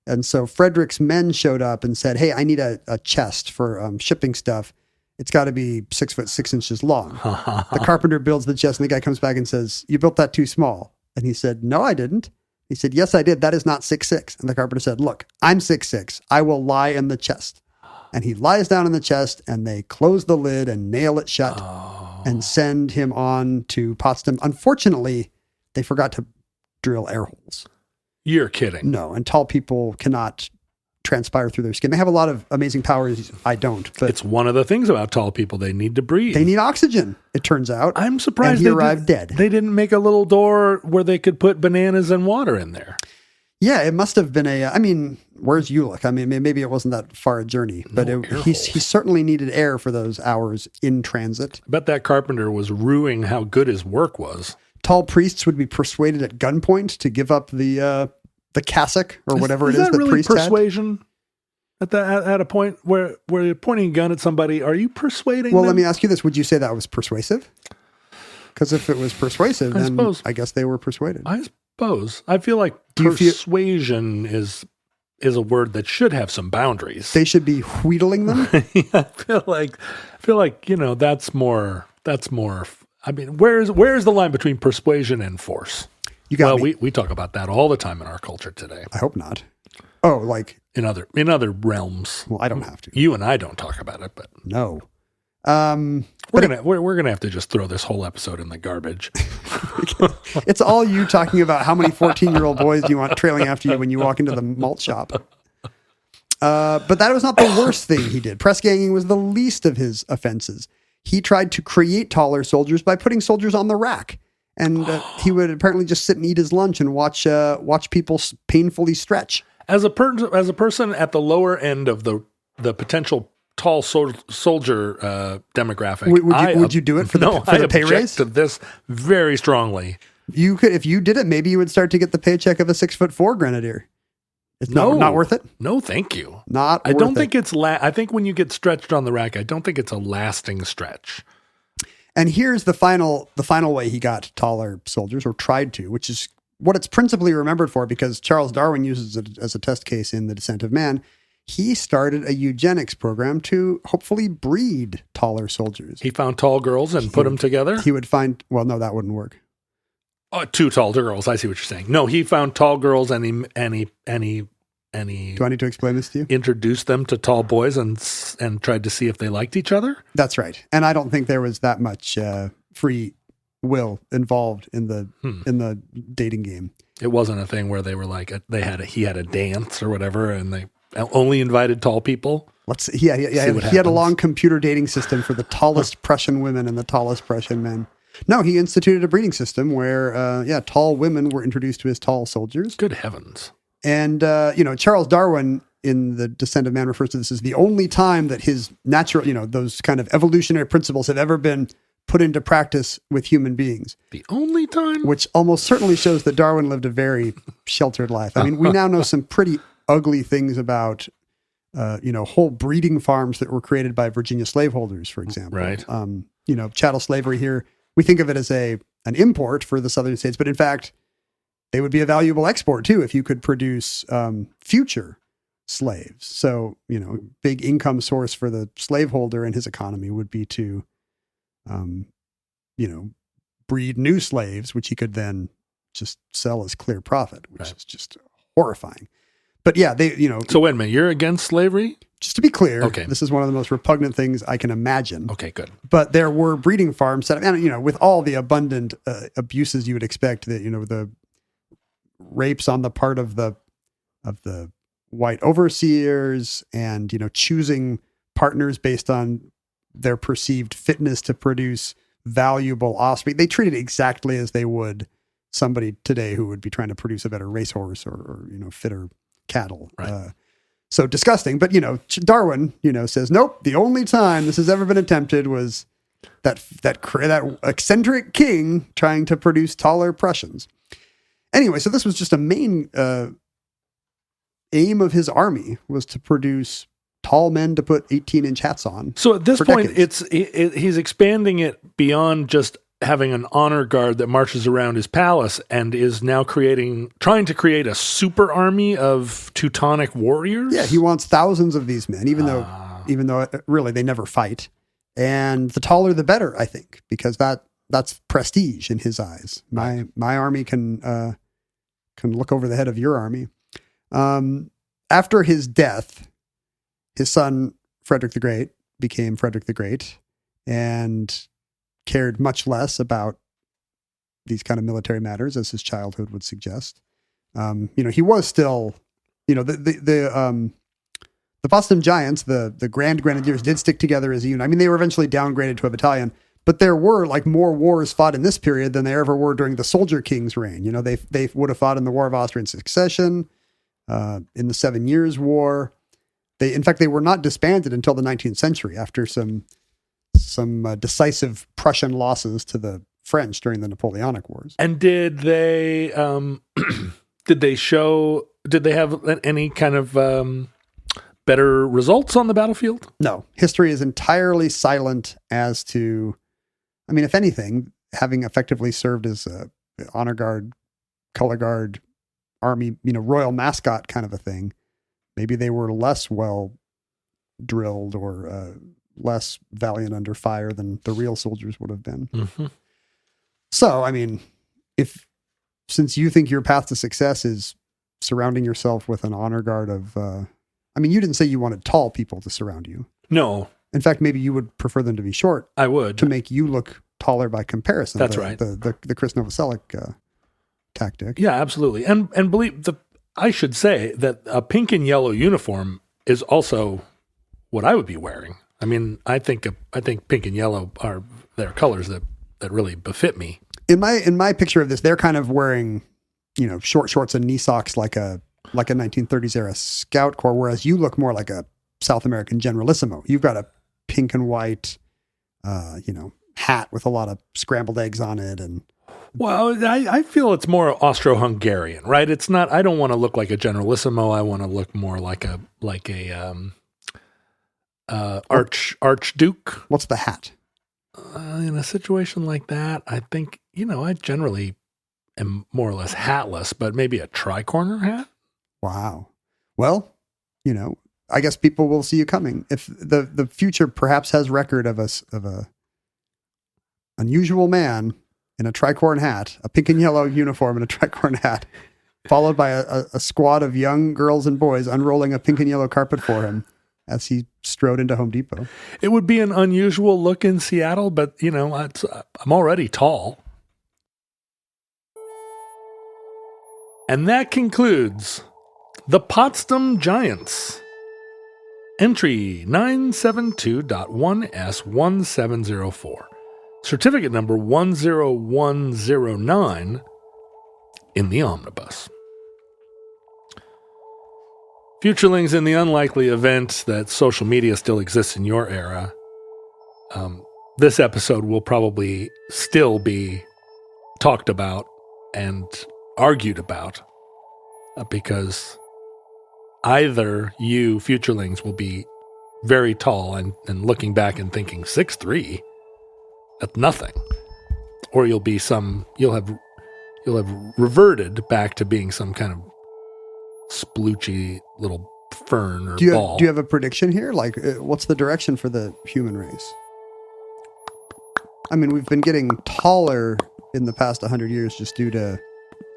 And so Frederick's men showed up and said, "Hey, I need a chest for shipping stuff. It's got to be 6'6" long." The carpenter builds the chest, and the guy comes back and says, "You built that too small." And he said, "No, I didn't." He said, "Yes, I did. That is not 6'6". And the carpenter said, "Look, I'm 6'6". I will lie in the chest." And he lies down in the chest, and they close the lid and nail it shut and send him on to Potsdam. Unfortunately, they forgot to drill air holes. You're kidding. No, and tall people cannot transpire through their skin. They have a lot of amazing powers. I don't. But it's one of the things about tall people. They need to breathe. They need oxygen, it turns out. I'm surprised he arrived dead. They didn't make a little door where they could put bananas and water in there. Yeah, it must have been where's Jülich? I mean, maybe it wasn't that far a journey, but he certainly needed air for those hours in transit. I bet that carpenter was rueing how good his work was. Tall priests would be persuaded at gunpoint to give up the cassock or whatever it is that really priests persuasion had. At a point where you're pointing a gun at somebody, are you persuading them? Let me ask you this. Would you say that was persuasive? Because if it was persuasive, then I guess they were persuaded. I suppose. I feel like persuasion is a word that should have some boundaries. They should be wheedling them? Yeah, I feel like that's more. I mean, where's the line between persuasion and force? You got me. We talk about that all the time in our culture today. I hope not. Oh, like in other realms. well, I don't have to. You and I don't talk about it, but No. we're gonna have to just throw this whole episode in the garbage. It's all you talking about how many 14-year-old boys you want trailing after you when you walk into the malt shop. But that was not the worst thing he did. Press ganging was the least of his offenses. He tried to create taller soldiers by putting soldiers on the rack. And he would apparently just sit and eat his lunch and watch people painfully stretch. As a person at the lower end of the potential tall soldier demographic, would you do it for the pay raise? I object to this very strongly. You could, if you did it, maybe you would start to get the paycheck of a 6'4" grenadier. It's not worth it. No, thank you. I don't think it's. I think when you get stretched on the rack, I don't think it's a lasting stretch. And here's the final way he got taller soldiers, or tried to, which is what it's principally remembered for, because Charles Darwin uses it as a test case in The Descent of Man. He started a eugenics program to hopefully breed taller soldiers. He found tall girls and put them together? He would find, well, no, that wouldn't work. Oh, two tall girls. I see what you're saying. No, he found tall girls and he Do I need to explain this to you? Introduced them to tall boys and tried to see if they liked each other? That's right. And I don't think there was that much free will involved in the dating game. It wasn't a thing where they were like he had a dance or whatever, and they only invited tall people. He had a long computer dating system for the tallest Prussian women and the tallest Prussian men. No, he instituted a breeding system where tall women were introduced to his tall soldiers. Good heavens. And Charles Darwin in The Descent of Man refers to this as the only time that his natural, those kind of evolutionary principles have ever been put into practice with human beings. The only time? Which almost certainly shows that Darwin lived a very sheltered life. I mean, we now know some pretty ugly things about, whole breeding farms that were created by Virginia slaveholders, for example. Right. Chattel slavery here, we think of it as an import for the southern states, but in fact, they would be a valuable export too if you could produce future slaves. So, big income source for the slaveholder and his economy would be to, breed new slaves, which he could then just sell as clear profit, which is just horrifying. But yeah, So wait a minute, you're against slavery? Just to be clear, okay. This is one of the most repugnant things I can imagine. Okay, good. But there were breeding farms set up, and with all the abundant abuses you would expect, that the rapes on the part of the white overseers, and choosing partners based on their perceived fitness to produce valuable offspring. They treated it exactly as they would somebody today who would be trying to produce a better racehorse or fitter cattle. Right. So disgusting. But Darwin says, nope, the only time this has ever been attempted was that eccentric king trying to produce taller Prussians. Anyway, so this was just a main aim of his army, was to produce tall men to put 18-inch hats on. So at this point, decades. he's expanding it beyond just having an honor guard that marches around his palace, and is now trying to create a super army of Teutonic warriors. Yeah, he wants thousands of these men, even though really they never fight. And the taller, the better, I think, because that's prestige in his eyes. My army can look over the head of your army. After his death, his son Frederick the Great became Frederick the Great, and cared much less about these kind of military matters, as his childhood would suggest. He was still, the Potsdam Giants, the Grand Grenadiers, did stick together as a unit. I mean, they were eventually downgraded to a battalion, but there were more wars fought in this period than there ever were during the Soldier King's reign. They would have fought in the War of Austrian Succession, in the 7 Years' War. In fact, they were not disbanded until the 19th century, after some decisive Prussian losses to the French during the Napoleonic Wars. And did they have any kind of better results on the battlefield? No, history is entirely silent as to, if anything, having effectively served as a honor guard, color guard, army, royal mascot kind of a thing. Maybe they were less well drilled or less valiant under fire than the real soldiers would have been. Mm-hmm. So, since you think your path to success is surrounding yourself with an honor guard of, I mean, you didn't say you wanted tall people to surround you. No, In fact, maybe you would prefer them to be short I would. to make you look taller by comparison. That's right. The Chris Novoselic tactic. Yeah, absolutely. And I should say that a pink and yellow uniform is also what I would be wearing. I mean, I think pink and yellow are their colors that really befit me. In my picture of this, they're kind of wearing, short shorts and knee socks like a 1930s era scout corps, whereas you look more like a South American generalissimo. You've got a pink and white, hat with a lot of scrambled eggs on it. And well, I feel it's more Austro-Hungarian, right? It's not. I don't want to look like a generalissimo. I want to look more like a archduke. what's the hat? In a situation like that, I think I generally am more or less hatless, but maybe a tricorner hat. Wow. Well, I guess people will see you coming. If the future perhaps has record of a unusual man in a tricorn hat, a pink and yellow uniform and a tricorn hat, followed by a squad of young girls and boys unrolling a pink and yellow carpet for him as he strode into Home Depot. It would be an unusual look in Seattle, but I'm already tall. And that concludes the Potsdam Giants. Entry 972.1S1704. Certificate number 10109 in the omnibus. Futurelings, in the unlikely event that social media still exists in your era, this episode will probably still be talked about and argued about because either you futurelings will be very tall and looking back and thinking 6'3", that's nothing, or you'll have reverted back to being some kind of sploochy little fern or ball. Do you have a prediction here? Like, what's the direction for the human race? I mean, we've been getting taller in the past 100 years just due to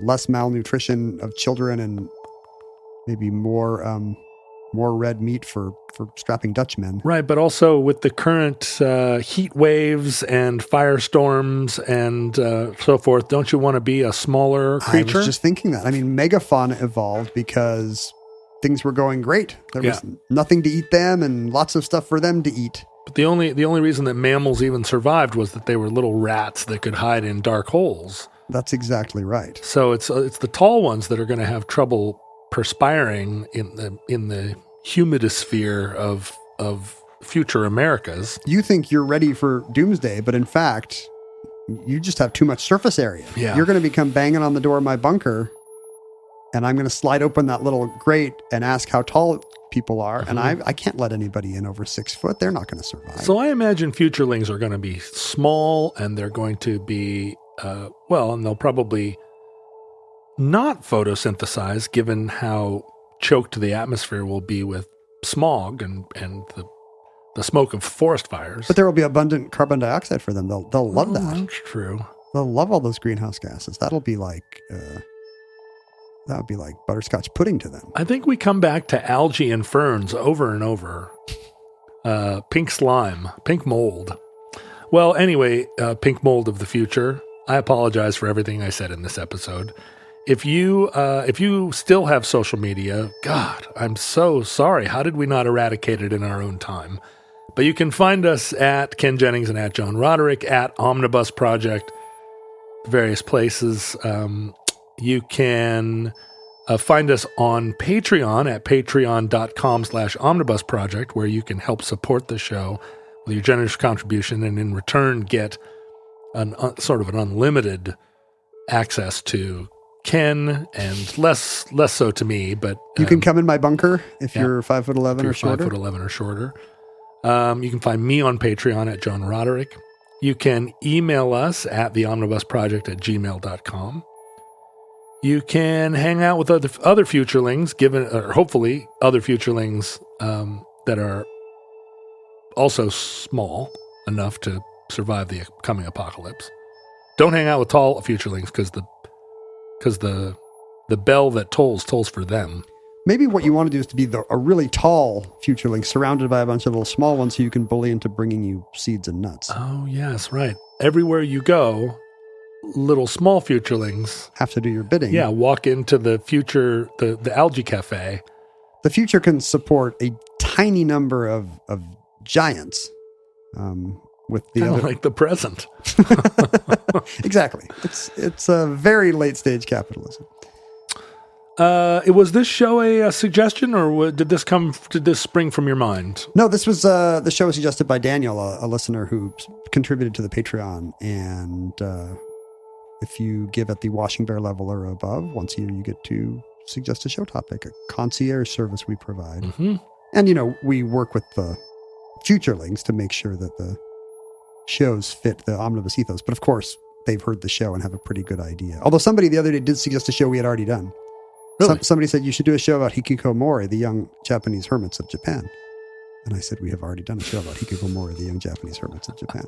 less malnutrition of children and maybe more red meat for strapping Dutchmen. Right, but also with the current heat waves and firestorms and so forth, don't you want to be a smaller creature? I was just thinking that. I mean, megafauna evolved because things were going great. There was nothing to eat them and lots of stuff for them to eat. But the only reason that mammals even survived was that they were little rats that could hide in dark holes. That's exactly right. So it's the tall ones that are going to have trouble perspiring in the humidosphere of future Americas. You think you're ready for doomsday, but in fact, you just have too much surface area. Yeah. You're going to become banging on the door of my bunker, and I'm going to slide open that little grate and ask how tall people are, and I can't let anybody in over 6 foot. They're not going to survive. So I imagine futurelings are going to be small, and they're going to be, and they'll probably not photosynthesize, given how choked the atmosphere will be with smog and the smoke of forest fires. But there will be abundant carbon dioxide for them. They'll love that. That's true. They'll love all those greenhouse gases. That'll be like that would be like butterscotch pudding to them. I think we come back to algae and ferns over and over. Pink slime, pink mold. Well, anyway, pink mold of the future. I apologize for everything I said in this episode. If you still have social media, God, I'm so sorry. How did we not eradicate it in our own time? But you can find us at Ken Jennings and at John Roderick, at Omnibus Project, various places. You can find us on Patreon at patreon.com/Omnibus Project, where you can help support the show with your generous contribution and in return get sort of an unlimited access to Ken and less so to me, but you can come in my bunker if you're 5'11" or shorter. 5'11" or shorter. You can find me on Patreon at John Roderick. You can email us at theomnibusproject@gmail.com. You can hang out with other futurelings, hopefully other futurelings that are also small enough to survive the coming apocalypse. Don't hang out with tall futurelings because the the bell that tolls for them. Maybe what you want to do is to be a really tall futurelink surrounded by a bunch of little small ones so you can bully into bringing you seeds and nuts. Oh, yes, right. Everywhere you go, little small futurelings have to do your bidding. Yeah, walk into the future, the algae cafe. The future can support a tiny number of giants. With the kind other, of like the present. Exactly. It's a very late stage capitalism. Was this show a suggestion, or did this spring from your mind? No, this was the show was suggested by Daniel, a listener who contributed to the Patreon. And if you give at the Washing Bear level or above, once a year you get to suggest a show topic, a concierge service we provide. Mm-hmm. And, we work with the futurelings to make sure that the shows fit the omnibus ethos. But of course, they've heard the show and have a pretty good idea. Although somebody the other day did suggest a show we had already done. Really? Somebody said you should do a show about Hikikomori, the young Japanese hermits of Japan. And I said, we have already done a show about Hikikomori, the young Japanese hermits of Japan.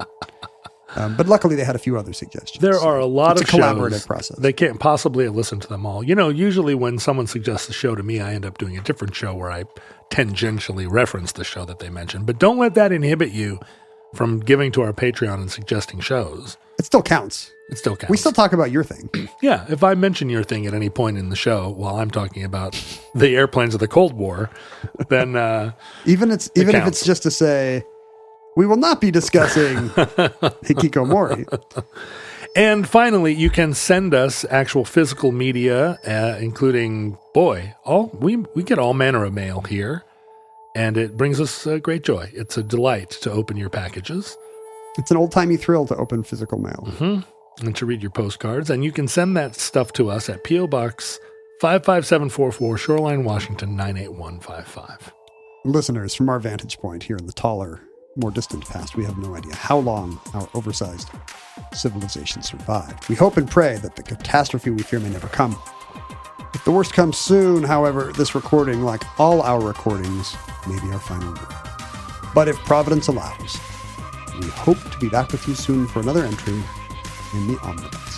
But luckily they had a few other suggestions. There are a lot of collaborative shows. Process. They can't possibly have listened to them all. Usually when someone suggests a show to me, I end up doing a different show where I tangentially reference the show that they mentioned. But don't let that inhibit you from giving to our Patreon and suggesting shows. It still counts. It still counts. We still talk about your thing. Yeah, if I mention your thing at any point in the show while I'm talking about the airplanes of the Cold War, then even if it's just to say, we will not be discussing Hikikomori. And finally, you can send us actual physical media, including, we get all manner of mail here, and it brings us great joy. It's a delight to open your packages. It's an old-timey thrill to open physical mail. Mm-hmm. And to read your postcards. And you can send that stuff to us at P.O. Box 55744, Shoreline, Washington, 98155. Listeners, from our vantage point here in the taller, more distant past, we have no idea how long our oversized civilization survived. We hope and pray that the catastrophe we fear may never come. If the worst comes soon, however, this recording, like all our recordings, may be our final word. But if Providence allows, we hope to be back with you soon for another entry in the Omnibus.